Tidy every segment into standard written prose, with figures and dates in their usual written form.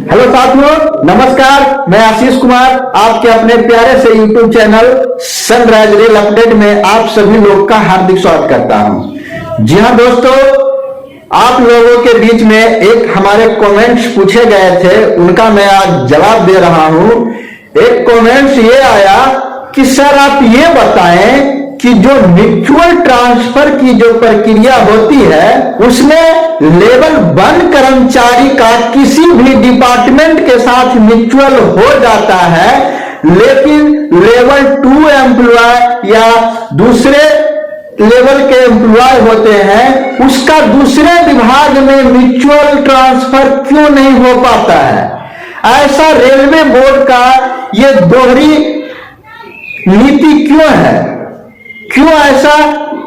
Hello साथियों, नमस्कार। मैं आशीष कुमार आपके अपने प्यारे से YouTube channel sunrise real update में आप सभी लोग का हार्दिक स्वागत करता हूं। जी हां दोस्तों, आप लोगों के बीच में एक हमारे कमेंट्स पूछे गए थे, उनका मैं आज जवाब दे रहा हूं। एक कमेंट्स ये आया कि सर आप ये बताएं कि जो म्यूचुअल ट्रांसफर की जो प्रक्रिया होती है उसमें लेवल 1 कर्मचारी का किसी भी डिपार्टमेंट के साथ म्यूचुअल हो जाता है, लेकिन लेवल 2 एम्प्लॉय या दूसरे लेवल के एम्प्लॉय होते हैं उसका दूसरे विभाग में म्यूचुअल ट्रांसफर क्यों नहीं हो पाता है। ऐसा रेलवे बोर्ड का ये दोहरी नीति क्यों है? क्यों ऐसा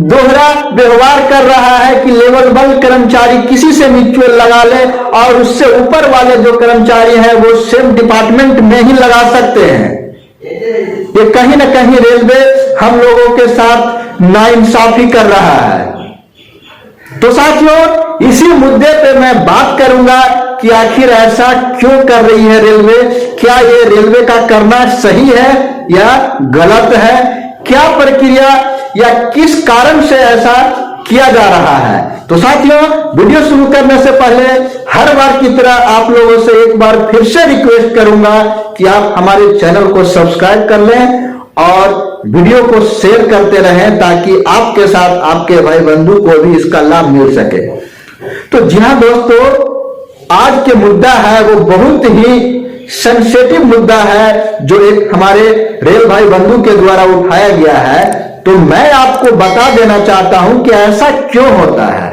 दोहरा व्यवहार कर रहा है कि लेवल 1 कर्मचारी किसी से म्यूचुअल लगा ले और उससे ऊपर वाले जो कर्मचारी हैं वो सेम डिपार्टमेंट में ही लगा सकते हैं। ये कहीं ना कहीं रेलवे हम लोगों के साथ नाइंसाफी कर रहा है। तो साथियों, इसी मुद्दे पे मैं बात करूंगा कि आखिर ऐसा क्यों कर रही है रेलवे। क्या ये रेलवे का करना सही है या गलत है? क्या प्रक्रिया या किस कारण से ऐसा किया जा रहा है? तो साथियों, वीडियो शुरू करने से पहले हर बार की तरह आप लोगों से एक बार फिर से रिक्वेस्ट करूंगा कि आप हमारे चैनल को सब्सक्राइब कर लें और वीडियो को शेयर करते रहें ताकि आपके साथ आपके भाई बंधु को भी इसका लाभ मिल सके। तो जी हां दोस्तों, आज के मुद्दा है वो बहुत ही सेंसिटिव मुद्दा है जो एक हमारे रेल भाई बंधु के द्वारा उठाया गया है। तो मैं आपको बता देना चाहता हूं कि ऐसा क्यों होता है।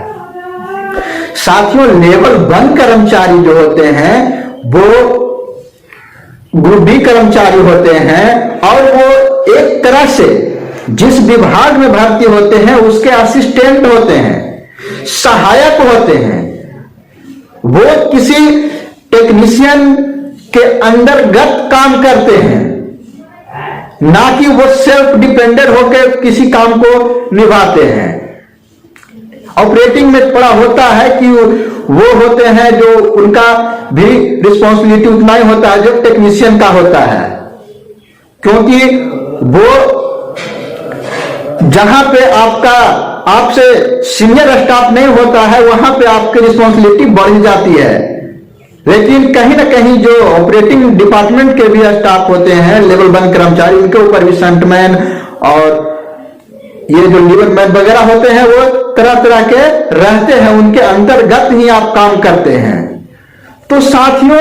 साथियों, लेवल 1 कर्मचारी जो होते हैं वो ग्रुप बी कर्मचारी होते हैं और वो एक तरह से जिस विभाग में भर्ती होते हैं उसके असिस्टेंट होते हैं, सहायक होते हैं। वो किसी टेक्नीशियन के अंतर्गत काम करते हैं, ना कि वो सेल्फ डिपेंडेंट होकर किसी काम को निभाते हैं। ऑपरेटिंग में थोड़ा होता है कि वो होते हैं जो उनका भी रिस्पॉन्सिबिलिटी उतना ही होता है जो टेक्नीशियन का होता है, क्योंकि वो जहां पे आपसे सीनियर स्टाफ नहीं होता है वहां पे आपकी रिस्पॉन्सिबिलिटी बढ़ जाती है। लेकिन कहीं ना कहीं जो ऑपरेटिंग डिपार्टमेंट के भी स्टाफ होते हैं लेवल 1 कर्मचारी, उनके ऊपर भी शंटमैन और ये जो लीवरमैन वगैरह होते हैं वो तरह तरह के रहते हैं, उनके अंतर्गत ही आप काम करते हैं। तो साथियों,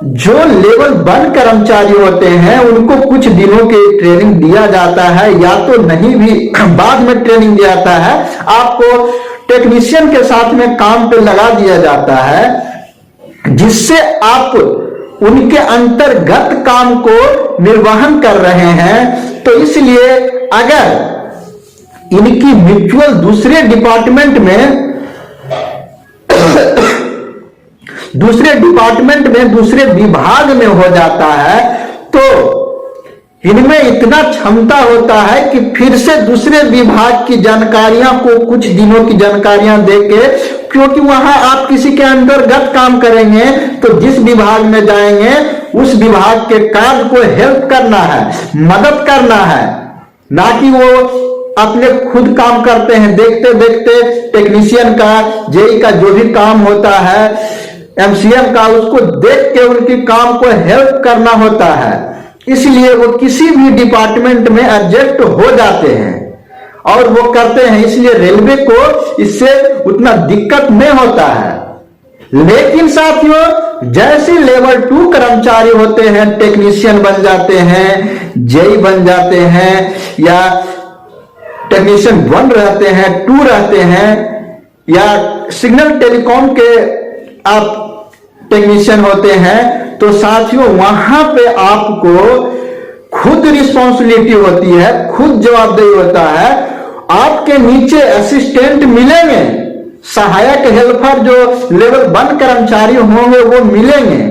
जो लेवल 1 कर्मचारी होते हैं उनको कुछ दिनों की ट्रेनिंग दिया जाता है या तो नहीं भी बाद में ट्रेनिंग दिया जाता है, आपको टेक्नीशियन के साथ में काम पे लगा दिया जाता है जिससे आप उनके अंतर्गत काम को निर्वहन कर रहे हैं। तो इसलिए अगर इनकी म्यूचुअल दूसरे डिपार्टमेंट में दूसरे विभाग में हो जाता है तो इनमें इतना क्षमता होता है कि फिर से दूसरे विभाग की जानकारियां को कुछ दिनों की जानकारियां देके, क्योंकि वहां आप किसी के अंतर्गत काम करेंगे तो जिस विभाग में जाएंगे उस विभाग के कार्य को हेल्प करना है, मदद करना है, ना कि वो अपने खुद काम करते हैं। देखते देखते टेक्नीशियन का, जेई का जो भी काम होता है, एमसीएम का, उसको देख के उनके काम को हेल्प करना होता है। इसलिए वो किसी भी डिपार्टमेंट में एडजस्ट हो जाते हैं और वो करते हैं, इसलिए रेलवे को इससे उतना दिक्कत नहीं होता है। लेकिन साथियों, जैसे लेवल 2 कर्मचारी होते हैं, टेक्नीशियन बन जाते हैं, जेई बन जाते हैं या टेक्नीशियन 1 रहते हैं, 2 रहते हैं या सिग्नल टेलीकॉम के आप टेक्नीशियन होते हैं, तो साथियों वहां पे आपको खुद रिस्पॉन्सिबिलिटी होती है, खुद जवाबदेही होता है। आपके नीचे असिस्टेंट मिलेंगे, सहायक हेल्पर जो लेवल 1 कर्मचारी होंगे वो मिलेंगे,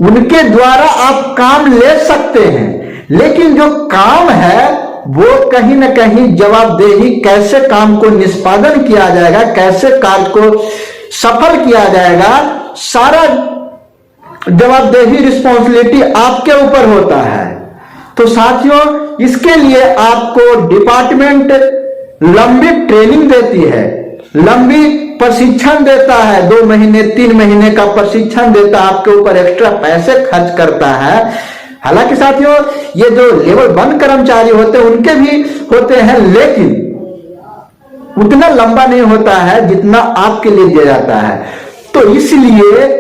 उनके द्वारा आप काम ले सकते हैं। लेकिन जो काम है वो कहीं ना कहीं जवाबदेही, कैसे काम को निष्पादन किया जाएगा, कैसे कार्य को सफल किया जाएगा, सारा जवाबदेही, रिस्पॉन्सिबिलिटी आपके ऊपर होता है। तो साथियों, इसके लिए आपको डिपार्टमेंट लंबी ट्रेनिंग देती है, लंबी प्रशिक्षण देता है, 2 महीने 3 महीने का प्रशिक्षण देता है, आपके ऊपर एक्स्ट्रा पैसे खर्च करता है। हालांकि साथियों, ये जो लेवल 1 कर्मचारी होते हैं उनके भी होते हैं, लेकिन उतना लंबा नहीं होता है जितना आपके लिए दिया जाता है। तो इसलिए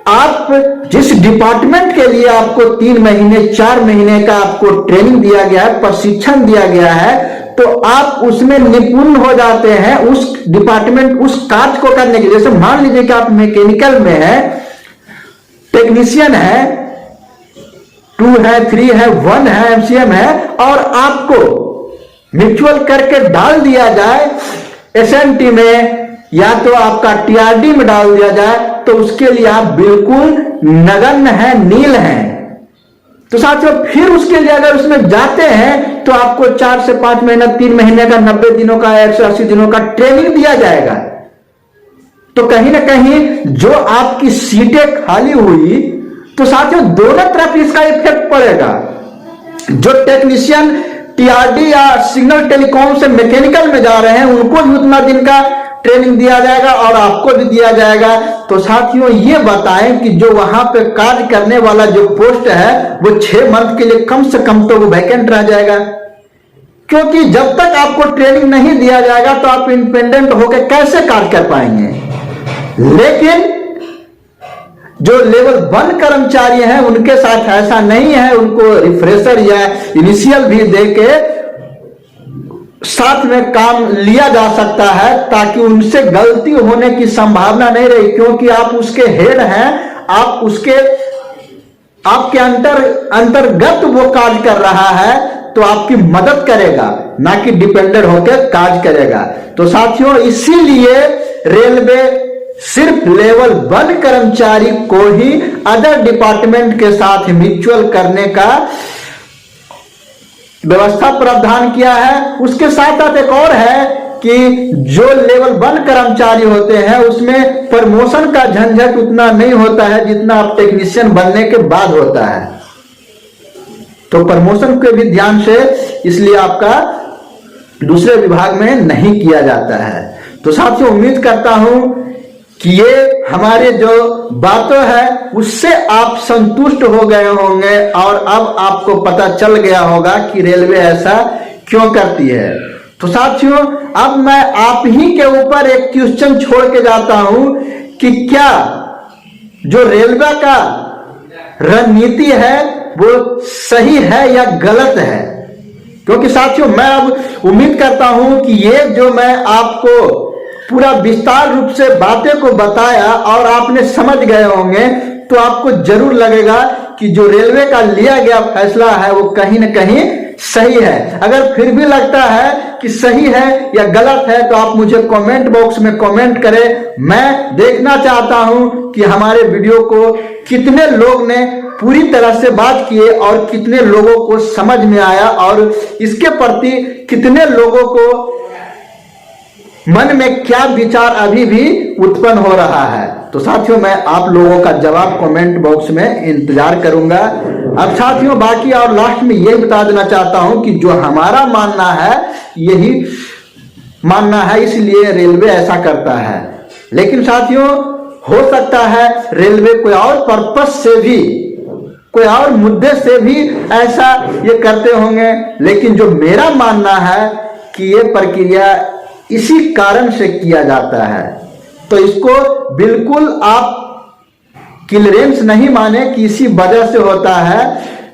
आप जिस डिपार्टमेंट के लिए आपको 3 महीने 4 महीने का आपको ट्रेनिंग दिया गया है, प्रशिक्षण दिया गया है, तो आप उसमें निपुण हो जाते हैं, उस डिपार्टमेंट उस कार्य को करने के लिए। जैसे मान लीजिए कि आप मैकेनिकल में है, टेक्नीशियन है, 2 है, 3 है, 1 है, एमसीएम है, और आपको म्यूचुअल करके डाल दिया जाए एसएनटी में या तो आपका टीआरडी में डाल दिया जाए, तो उसके लिए आप बिल्कुल नगण्य है, नील हैं। तो साथियों, फिर उसके लिए अगर उसमें जाते हैं तो आपको 4 से 5 महीना 3 महीने का 90 दिनों का 180 दिनों का ट्रेनिंग दिया जाएगा। तो कहीं ना कहीं जो आपकी सीटें खाली हुई, तो साथियों दोनों तरफ इसका इफेक्ट पड़ेगा। जो टेक्नीशियन टीआरडी या सिग्नल टेलीकॉम से मैकेनिकल में जा रहे हैं उनको भी उतना दिन का ट्रेनिंग दिया जाएगा और आपको भी दिया जाएगा। तो साथियों, ये बताएं कि जो वहां पे कार्य करने वाला जो पोस्ट है वो 6 मंथ के लिए कम से कम तो वो वैकेंट रह जाएगा, क्योंकि जब तक आपको ट्रेनिंग नहीं दिया जाएगा तो आप इंडिपेंडेंट होकर कैसे कार्य कर पाएंगे। लेकिन जो लेवल 1 कर्मचारी हैं उनके साथ ऐसा नहीं है, उनको रिफ्रेशर या इनिशियल भी देके साथ में काम लिया जा सकता है, ताकि उनसे गलती होने की संभावना नहीं रही, क्योंकि आप उसके हेड हैं, आप उसके आपके अंतर्गत वो कार्य कर रहा है, तो आपकी मदद करेगा, ना कि डिपेंडेंट होकर कार्य करेगा। तो साथियों, इसीलिए रेलवे सिर्फ लेवल 1 कर्मचारी को ही अदर डिपार्टमेंट के साथ म्यूचुअल करने का व्यवस्था प्रावधान किया है। उसके साथ साथ एक और है कि जो लेवल 1 कर्मचारी होते हैं उसमें प्रमोशन का झंझट उतना नहीं होता है जितना आप टेक्नीशियन बनने के बाद होता है। तो प्रमोशन के भी ध्यान से इसलिए आपका दूसरे विभाग में नहीं किया जाता है। तो साथियों, उम्मीद करता हूं कि ये हमारे जो बातें हैं उससे आप संतुष्ट हो गए होंगे और अब आपको पता चल गया होगा कि रेलवे ऐसा क्यों करती है। तो साथियों, अब मैं आप ही के ऊपर एक क्वेश्चन छोड़ के जाता हूं कि क्या जो रेलवे का रणनीति है वो सही है या गलत है। क्योंकि साथियों, मैं अब उम्मीद करता हूं कि ये जो मैं आपको पूरा विस्तार रूप से बातें को बताया और आपने समझ गए होंगे, तो आपको जरूर लगेगा कि जो रेलवे का लिया गया फैसला है वो कहीं ना कहीं सही है। अगर फिर भी लगता है कि सही है या गलत है तो आप मुझे कमेंट बॉक्स में कमेंट करें। मैं देखना चाहता हूं कि हमारे वीडियो को कितने लोग ने पूरी तरह से बात किए और कितने लोगों को समझ में आया और इसके प्रति कितने लोगों को मन में क्या विचार अभी भी उत्पन्न हो रहा है। तो साथियों, मैं आप लोगों का जवाब कमेंट बॉक्स में इंतजार करूंगा। अब साथियों, बाकी और लास्ट में यही बता देना चाहता हूं कि जो हमारा मानना है यही मानना है, इसलिए रेलवे ऐसा करता है। लेकिन साथियों, हो सकता है रेलवे कोई और पर्पस से भी, कोई और मुद्दे से भी ऐसा ये करते होंगे, लेकिन जो मेरा मानना है कि ये प्रक्रिया इसी कारण से किया जाता है। तो इसको बिल्कुल आप क्लियरेंस नहीं माने कि इसी वजह से होता है।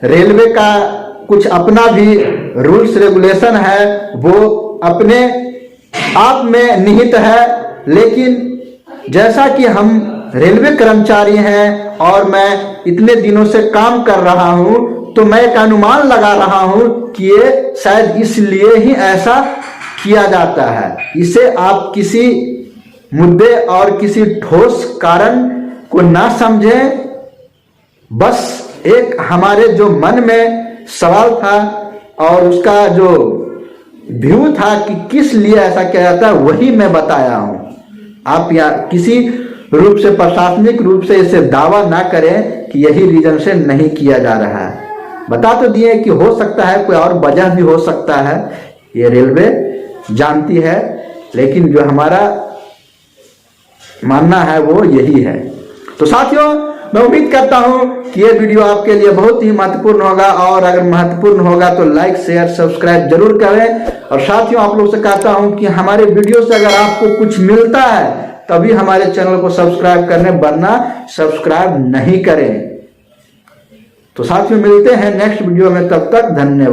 रेलवे का कुछ अपना भी रूल्स रेगुलेशन है, वो अपने आप में निहित है। लेकिन जैसा कि हम रेलवे कर्मचारी हैं और मैं इतने दिनों से काम कर रहा हूं, तो मैं एक अनुमान लगा रहा हूं कि ये शायद इसलिए ही ऐसा किया जाता है। इसे आप किसी मुद्दे और किसी ठोस कारण को ना समझें, बस एक हमारे जो मन में सवाल था और उसका जो व्यू था कि किस लिए ऐसा किया जाता है वही मैं बताया हूं। आप या किसी रूप से, प्रशासनिक रूप से इसे दावा ना करें कि यही रीजन से नहीं किया जा रहा है। बता तो दिए कि हो सकता है कोई और वजह भी हो सकता है, ये रेलवे जानती है, लेकिन जो हमारा मानना है वो यही है। तो साथियों, मैं उम्मीद करता हूं कि ये वीडियो आपके लिए बहुत ही महत्वपूर्ण होगा, और अगर महत्वपूर्ण होगा तो लाइक शेयर सब्सक्राइब जरूर करें। और साथियों, आप लोग से कहता हूं कि हमारे वीडियो से अगर आपको कुछ मिलता है तभी हमारे चैनल को सब्सक्राइब करने, वरना सब्सक्राइब नहीं करें। तो साथियों, मिलते हैं नेक्स्ट वीडियो में, तब तक धन्यवाद।